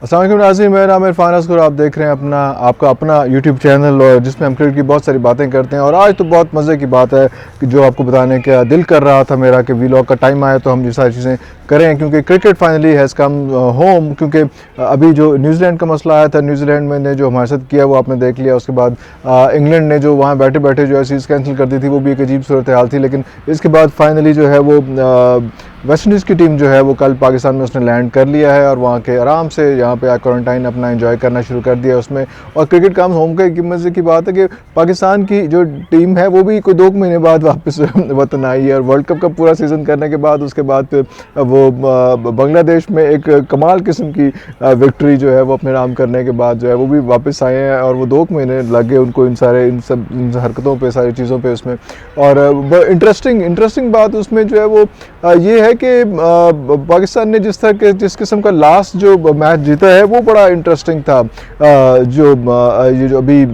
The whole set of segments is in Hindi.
अस्सलाम वालेकुम नाज़रीन, मेरा नाम इरफान असगर। आप देख रहे हैं आपका अपना यूट्यूब चैनल और जिसमें हम क्रिकेट की बहुत सारी बातें करते हैं। और आज तो बहुत मज़े की बात है कि जो आपको बताने का दिल कर रहा था मेरा कि वीलॉग का टाइम आया तो हम ये सारी चीज़ें करें, क्योंकि cricket finally has come home. क्योंकि अभी जो न्यूजीलैंड का मसला आया था, न्यूजीलैंड में ने जो हमारे साथ किया वो आपने देख लिया। उसके बाद इंग्लैंड ने जो वहाँ बैठे बैठे जो है सीरीज़ कैंसिल कर दी थी, वो भी एक अजीब सूरत हाल थी। लेकिन इसके बाद फाइनली जो है वो वेस्ट इंडीज़ की टीम जो है वो कल पाकिस्तान में उसने लैंड कर लिया है और वहाँ के आराम से यहाँ पे क्वारंटाइन अपना एंजॉय करना शुरू कर दिया उसमें। और क्रिकेट कम्स होम का एक मज़े की बात है कि पाकिस्तान की जो टीम है वो भी कोई 2 महीने बाद वापस वतन आई है। और वर्ल्ड कप का पूरा सीज़न करने के बाद उसके बाद फिर वो बांग्लादेश में एक कमाल किस्म की विक्ट्री जो है वो अपने नाम करने के बाद जो है वो भी वापस आए हैं। और वो 2 महीने लगे उनको इन हरकतों पर, सारी चीज़ों पर उसमें। और इंटरेस्टिंग बात उसमें जो है वो ये है कि पाकिस्तान ने जिस किस्म का लास्ट जो मैच जीता है वो बड़ा इंटरेस्टिंग था। ये जो अभी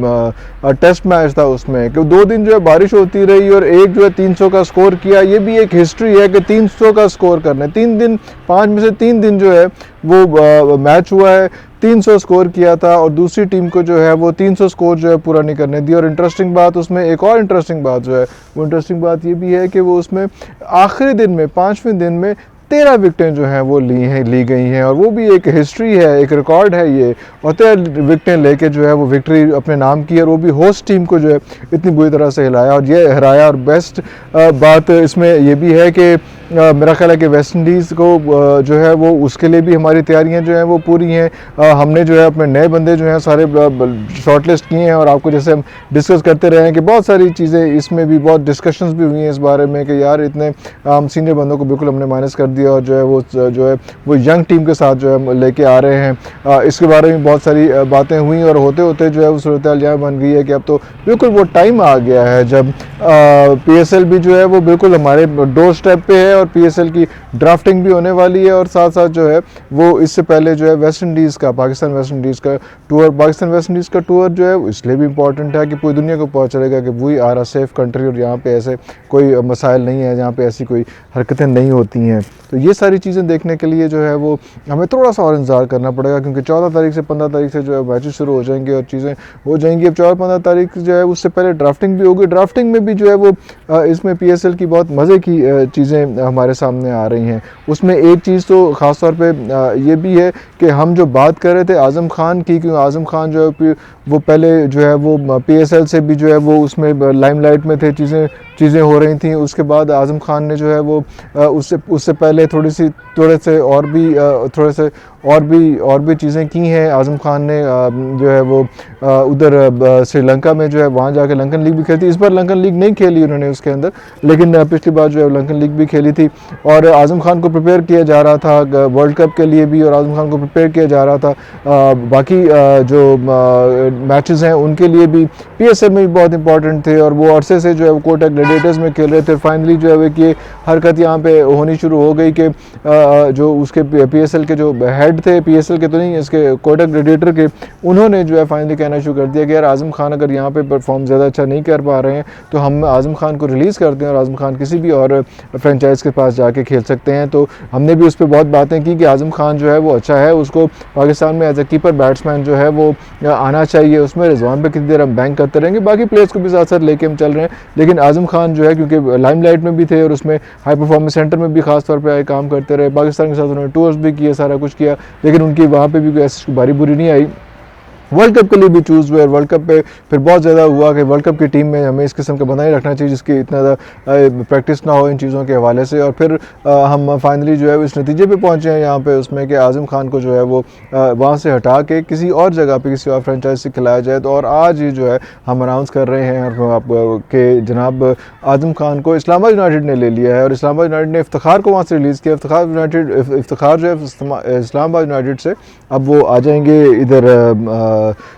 टेस्ट मैच था उसमें कि 2 दिन जो है बारिश होती रही और एक जो है 300 का स्कोर किया। ये भी एक हिस्ट्री है कि 300 का स्कोर करना है। 3 दिन, 5 में से 3 दिन जो है वो मैच हुआ है, 300 स्कोर किया था और दूसरी टीम को जो है वो 300 स्कोर जो है पूरा नहीं करने दिया। और इंटरेस्टिंग बात उसमें, एक और इंटरेस्टिंग बात जो है वो इंटरेस्टिंग बात ये भी है कि वो उसमें आखिरी दिन में 5वें दिन में 13 विकेटें जो हैं वो ली गई हैं। और वो भी एक हिस्ट्री है, एक रिकॉर्ड है ये। और 13 विकेटें लेके जो है वो विक्ट्री अपने नाम की और वो भी होस्ट टीम को जो है इतनी बुरी तरह से हिलाया और ये हराया। और बेस्ट बात इसमें ये भी है कि मेरा ख्याल है कि वेस्ट इंडीज़ को जो है वो उसके लिए भी हमारी तैयारियां जो हैं वो पूरी हैं। हमने जो है अपने नए बंदे जो हैं सारे शॉर्टलिस्ट किए हैं। और आपको जैसे हम डिस्कस करते रहे हैं कि बहुत सारी चीज़ें इसमें भी बहुत डिस्कशंस भी हुई हैं इस बारे में कि यार इतने सीनियर बंदों को बिल्कुल हमने माइनस कर दिया और जो है वो यंग टीम के साथ जो है लेके आ रहे हैं। इसके बारे में बहुत सारी बातें हुई और होते होते जो है वो सूरत हाल यहाँ बन गई है कि अब तो बिल्कुल वो टाइम आ गया है जब PSL भी जो है वो बिल्कुल हमारे डोर स्टेप पे है और PSL की ड्राफ्टिंग भी होने वाली है। और साथ साथ जो है वो इससे पहले जो है पाकिस्तान वेस्ट इंडीज़ का टूर जो है इसलिए भी इम्पॉर्टेंट है कि पूरी दुनिया को पता चलेगा कि we are a safe country और यहाँ पे ऐसे कोई मसाइल नहीं है, जहाँ पे ऐसी कोई हरकतें नहीं होती हैं। तो ये सारी चीज़ें देखने के लिए जो है वो हमें थोड़ा सा और इंतज़ार करना पड़ेगा, क्योंकि 14 तारीख से 15 तारीख से जो है मैचेस शुरू हो जाएंगे और चीज़ें हो जाएंगी। अब 14-15 तारीख जो है उससे पहले ड्राफ्टिंग भी होगी। ड्राफ्टिंग में भी जो है वो इसमें PSL की बहुत मज़े की चीज़ें हमारे सामने आ रही हैं। उसमें एक चीज़ तो ख़ास तौर पे ये भी है कि हम जो बात कर रहे थे आज़म खान की, क्योंकि आज़म खान जो है वो पहले जो है वो PSL से भी जो है वो उसमें लाइमलाइट में थे, चीज़ें हो रही थी। उसके बाद आज़म खान ने जो है वो उससे पहले थोड़े से और भी चीज़ें की हैं। आज़म खान ने जो है वो उधर श्रीलंका में जो है वहाँ जाके लंकन लीग भी खेली थी। इस बार लंकन लीग नहीं खेली उन्होंने उसके अंदर, लेकिन पिछली बार जो है लंकन लीग भी खेली थी। और आज़म खान को प्रिपेयर किया जा रहा था वर्ल्ड कप के लिए भी, और आज़म खान को प्रिपेयर किया जा रहा था बाकी जो मैचेस हैं उनके लिए भी। PSL में भी बहुत इंपॉर्टेंट थे और वो अरसे से जो है वो कोटा ग्लैडिएटर्स में खेल रहे थे। फाइनली जो है कि हरकत यहाँ पे होनी शुरू हो गई कि जो उसके PSL के जो हेड थे, PSL के तो नहीं, इसके कोटा ग्लैडिएटर के, उन्होंने जो है फाइनली कहना शुरू कर दिया कि यार आज़म खान अगर यहाँ पे परफॉर्म ज़्यादा अच्छा नहीं कर पा रहे हैं तो हम आज़म खान को रिलीज़ करते हैं और आज़म खान किसी भी और फ्रेंचाइज के पास जाके खेल सकते हैं। तो हमने भी उस पर बहुत बातें की कि आज़म खान जो है वो अच्छा है, उसको पाकिस्तान में एज ए कीपर बैट्समैन जो है वो आना चाहिए। उसमें रिजवान पे कितनी देर हम बैंक करते रहेंगे, बाकी प्लेयर्स को भी साथ साथ लेके हम चल रहे हैं। लेकिन आज़म खान जो है क्योंकि लाइमलाइट में भी थे और उसमें हाई परफॉर्मेंस सेंटर में भी खास तौर पे आए काम करते रहे, पाकिस्तान के साथ उन्होंने टूर्स भी किए, सारा कुछ किया, लेकिन उनकी वहाँ पे भी कोई ऐसी बारी बुरी नहीं आई। वर्ल्ड कप के लिए भी चूज़ हुए। वर्ल्ड कप पे फिर बहुत ज़्यादा हुआ कि वर्ल्ड कप की टीम में हमें इस किस्म का बंदा ही रखना चाहिए जिसकी इतना ज़्यादा प्रैक्टिस ना हो इन चीज़ों के हवाले से। और फिर हम फाइनली जो है इस नतीजे पे पहुँचे हैं यहाँ पे उसमें कि आज़म खान को जो है वो वहाँ से हटा के किसी और जगह पे किसी और फ्रेंचाइज से खिलाया जाए। तो और आज ही जो है हम अनाउंस कर रहे हैं कि जनाब आज़म खान को इस्लामाबाद यूनाइटेड ने ले लिया है और इस्लामाबाद यूनाइटेड ने इफ्तिखार को वहाँ से रिलीज़ किया। इफ्तिखार जो है इस्लामाबाद यूनाइटेड से अब वो आ जाएंगे इधर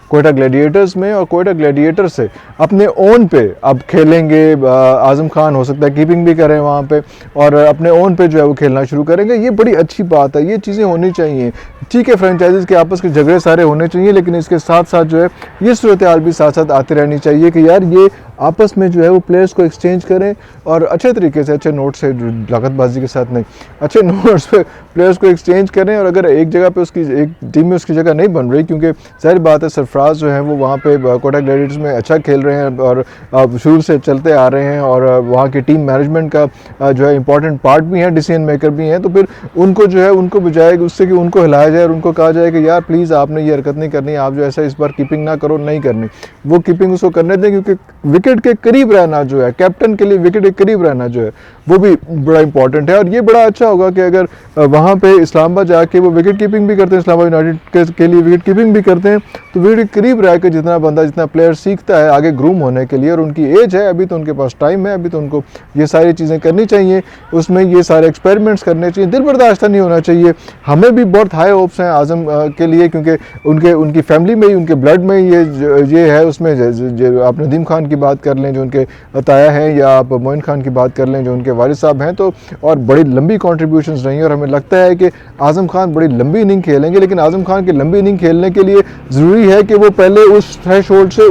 कोयटा ग्लैडिएटर्स में, और कोयटा ग्लैडिएटर्स से अपने ओन पे अब खेलेंगे। आज़म खान हो सकता है कीपिंग भी करें वहाँ पे और अपने ओन पे जो है वो खेलना शुरू करेंगे। ये बड़ी अच्छी बात है, ये चीज़ें होनी चाहिए। ठीक है, फ्रेंचाइजीज़ के आपस के झगड़े सारे होने चाहिए, लेकिन इसके साथ साथ जो है ये सूरत हाल भी साथ साथ आती रहनी चाहिए कि यार ये आपस में जो है वो प्लेयर्स को एक्सचेंज करें और अच्छे तरीके से, अच्छे नोट से, लागतबाजी के साथ नहीं, अच्छे नोट्स पे प्लेयर्स को एक्सचेंज करें। और अगर एक जगह पे उसकी, एक टीम में उसकी जगह नहीं बन रही, क्योंकि जाहिर बात है सरफराज जो है वो वहाँ पे कोटा ग्लैडिएटर्स में अच्छा खेल रहे हैं और शुरू से चलते आ रहे हैं और वहाँ की टीम मैनेजमेंट का जो है इंपॉर्टेंट पार्ट भी है, डिसीजन मेकर भी हैं, तो फिर उनको जो है उनको बजाय उससे कि उनको हिलाया जाए और उनको कहा जाए कि यार प्लीज़ आपने ये हरकत नहीं करनी, आप जो ऐसा इस बार कीपिंग ना करो, नहीं करनी, वो कीपिंग उसको करने दें, क्योंकि विकेट के करीब रहना जो है, कैप्टन के लिए विकेट के करीब रहना जो है वो भी बड़ा इंपॉर्टेंट है। और ये बड़ा अच्छा होगा कि अगर वहाँ पे इस्लामाबाद जाके वो विकेट कीपिंग भी करते हैं, इस्लामाबाद यूनाइटेड के लिए विकेट कीपिंग भी करते हैं, तो विकेट के करीब रह के जितना बंदा, जितना प्लेयर सीखता है आगे ग्रूम होने के लिए, और उनकी एज है अभी, तो उनके पास टाइम है अभी, तो उनको ये सारी चीज़ें करनी चाहिए, उसमें ये सारे एक्सपेरिमेंट्स करने चाहिए, दिल बर्दाश्त नहीं होना चाहिए। हमें भी बहुत हाई होप्स हैं आज़म के लिए, क्योंकि उनकी फैमिली में ही, उनके ब्लड में ये है, उसमें जो आप नदीम खान की बात कर लें जो उनके ताया हैं, या आप मोइन खान की बात कर लें जो उनके वालिद साहब हैं, तो और बड़ी लंबी कॉन्ट्रीब्यूशंस रही हैं। और हमें लगता है कि आज़म खान बड़ी लंबी इनिंग खेलेंगे, लेकिन आज़म खान की लंबी इनिंग खेलने के लिए ज़रूरी है कि वो पहले उस थ्रेशोल्ड से,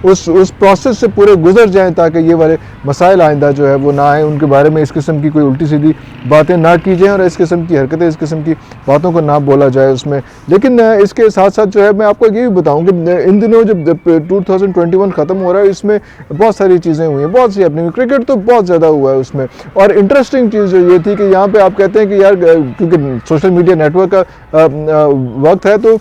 उस प्रोसेस से पूरे गुजर जाएं, ताकि ये वाले मसाइल आइंदा जो है वो ना आए, उनके बारे में इस किस्म की कोई उल्टी सीधी बातें ना की जाएँ और इस किस्म की हरकतें, इस किस्म की बातों को ना बोला जाए उसमें। लेकिन इसके साथ साथ जो है मैं आपको ये भी बताऊं कि इन दिनों जब 2021 ख़त्म हो रहा है, इसमें बहुत सारी चीज़ें हुई हैं, बहुत सी अपनी, क्रिकेट तो बहुत ज़्यादा हुआ है उसमें। और इंटरेस्टिंग चीज़ जो ये थी कि यहाँ पे आप कहते हैं कि यार क्योंकि सोशल मीडिया नेटवर्क का वक्त है, तो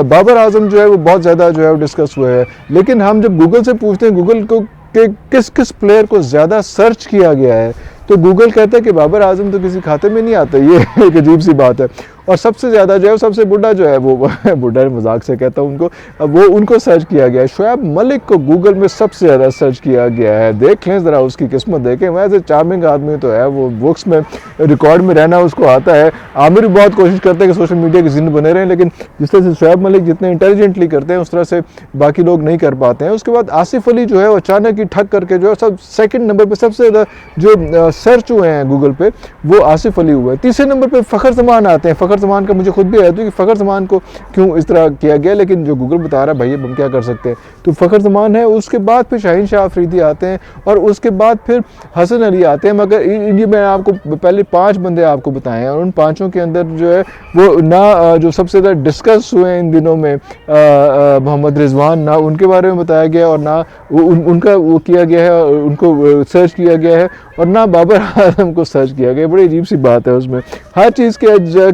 बाबर आजम जो है वो बहुत ज़्यादा जो है वो डिस्कस हुए हैं। लेकिन हम जब गूगल से पूछते हैं गूगल को कि किस किस प्लेयर को ज़्यादा सर्च किया गया है, तो गूगल कहता है कि बाबर आजम तो किसी खाते में नहीं आता। ये एक अजीब सी बात है। और सबसे ज़्यादा जो है, सबसे बुढ़ा जो है वो बुढ़ा मजाक से कहता हूँ उनको, वो उनको सर्च किया गया है। शोएब मलिक को गूगल में सबसे ज़्यादा सर्च किया गया है। देख लें ज़रा उसकी किस्मत देखें, वैसे चार्मिंग आदमी तो है, वो बुक्स में रिकॉर्ड में रहना उसको आता है। आमिर भी बहुत कोशिश करते हैं कि सोशल मीडिया के जिन बने रहें, लेकिन जिस तरह से शोएब मलिक जितने इंटेलिजेंटली करते हैं उस तरह से बाकी लोग नहीं कर पाते हैं। उसके बाद आसिफ अली जो है अचानक ही ठग करके जो है सब सेकंड नंबर पे सबसे ज़्यादा जो सर्च हुए हैं गूगल पे वो आसिफ अली हुआ है। तीसरे नंबर पे फ़खर ज़मान आते हैं। फ़खर ज़मान का मुझे खुद भी आया था कि फ़खर ज़मान को क्यों इस तरह किया गया, लेकिन जो गूगल बता रहा है भाई अब हम क्या कर सकते हैं, तो फ़खर ज़मान है। उसके बाद फिर शाहीन शाह अफरीदी आते हैं और उसके बाद फिर हसन अली आते हैं। मगर ये मैं आपको पहले 5 बंदे आपको बताए हैं और उन पाँचों के अंदर जो है वो ना जो सबसे ज़्यादा डिस्कस हुए इन दिनों में मोहम्मद रिजवान, ना उनके बारे में बताया गया और ना उनका वो किया गया है, उनको सर्च किया गया है, और ना बाबर आजम को सर्च किया गया। बड़ी अजीब सी बात है उसमें। हर चीज़ के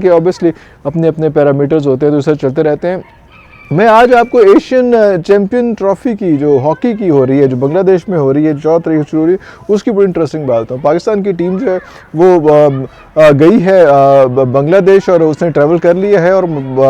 ऑब्वियसली अपने अपने पैरामीटर्स होते हैं, तो सर्च चलते रहते हैं। मैं आज आपको एशियन चैम्पियन ट्रॉफी की जो हॉकी की हो रही है, जो बांग्लादेश में हो रही है, 14 तारीख से शुरू हो रही है, उसकी बड़ी इंटरेस्टिंग बात है। पाकिस्तान की टीम जो है वो गई है बांग्लादेश और उसने ट्रैवल कर लिया है, और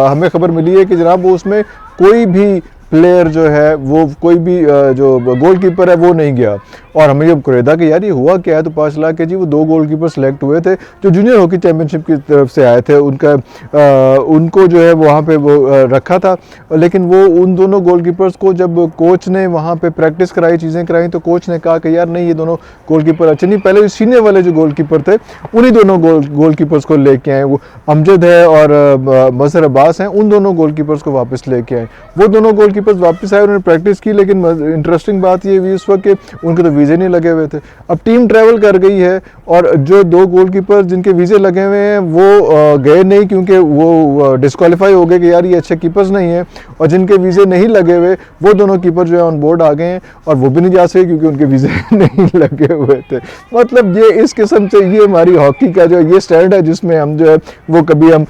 हमें खबर मिली है कि जनाब वो उसमें कोई भी प्लेयर जो है वो कोई भी जो गोलकीपर है वो नहीं गया। और हमें जब कुरेदा कि यार ये हुआ क्या है, तो पता चला कि जी वो 2 गोलकीपर सेलेक्ट हुए थे जो जूनियर हॉकी चैम्पियनशिप की तरफ से आए थे। उनको जो है वहाँ पे वो रखा था, लेकिन वो उन दोनों गोलकीपर्स को जब कोच ने वहाँ पे प्रैक्टिस कराई, चीज़ें कराई, तो कोच ने कहा कि यार नहीं ये दोनों गोलकीपर अच्छे नहीं। पहले सीनियर वाले जो गोलकीपर थे उन्हीं दोनों गोलकीपर्स को लेके आए, वो अमजद है और मजहर अब्बास हैं, उन दोनों गोलकीपर्स को वापस लेके आए। वो दोनों गोलकीपर्स वापस आए, उन्होंने प्रैक्टिस की, लेकिन इंटरेस्टिंग बात ये हुई उस वक्त कि उनके तो वीज़े नहीं लगे हुए थे। अब टीम ट्रैवल कर गई है और जो 2 गोलकीपर जिनके वीज़े लगे हुए हैं वो गए नहीं, क्योंकि वो डिस्क्वालीफाई हो गए कि यार ये अच्छे कीपर्स नहीं हैं, और जिनके वीज़े नहीं लगे हुए वो दोनों कीपर जो है ऑन बोर्ड आ गए हैं और वो भी नहीं जा सके क्योंकि उनके वीज़े नहीं लगे हुए थे। मतलब ये इस किस्म से ये हमारी हॉकी का जो ये स्टैंड है, जिसमें हम जो है वो कभी हम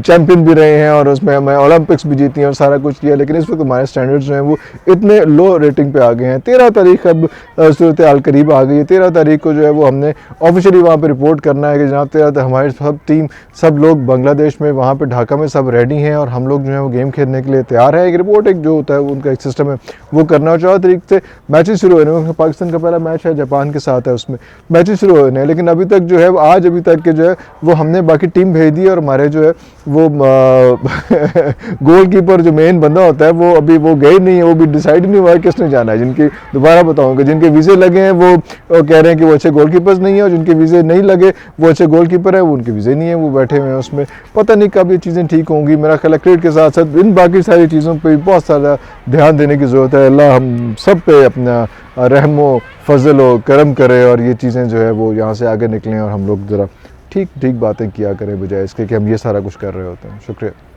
चैम्पियन भी रहे हैं और उसमें हमें ओलंपिक्स भी जीती हैं और सारा कुछ किया, लेकिन इस वक्त हमारे स्टैंडर्ड्स जो हैं वो इतने लो रेटिंग पे आ गए हैं। 13 तारीख अब सूरत हाल करीब आ गई है। 13 तारीख को जो है वो हमने ऑफिशियली वहाँ पे रिपोर्ट करना है कि जनाब 13 हमारी सब टीम, सब लोग बांग्लादेश में वहाँ पे ढाका में सब रेडी हैं और हम लोग जो है वो गेम खेलने के लिए तैयार है। एक रिपोर्ट एक जो होता है उनका एक सिस्टम है वो करना। और 14 तारीख से मैचेस शुरू होने हैं। पाकिस्तान का पहला मैच है जापान के साथ है, उसमें मैचेस शुरू होने हैं, लेकिन अभी तक जो है आज अभी तक के जो है वो हमने बाकी टीम भेज दी और हमारे जो है वो गोलकीपर जो मेन बंदा बंदा होता है वो अभी वो गए नहीं है, वो भी डिसाइड नहीं हुआ है किसने जाना है। जिनके दोबारा बताऊंगा, जिनके वीज़े लगे हैं वो कह रहे हैं कि वो अच्छे गोलकीपर्स नहीं है, और जिनके वीज़े नहीं लगे वो अच्छे गोलकीपर है, वो उनके वीज़े नहीं है, वो बैठे हुए हैं उसमें। पता नहीं कब ये चीज़ें ठीक होंगी। मेरा ख्याल है क्रिकेट के साथ साथ इन बाकी सारी चीज़ों पर बहुत सारा ध्यान देने की ज़रूरत है। अल्लाह हम सब पे अपना रहमो फजल व करम करे, और ये चीज़ें जो है वो यहाँ से आगे निकलें, और हम लोग ज़रा ठीक ठीक बातें किया करें बजाय इसके कि हम ये सारा कुछ कर रहे होते हैं। शुक्रिया।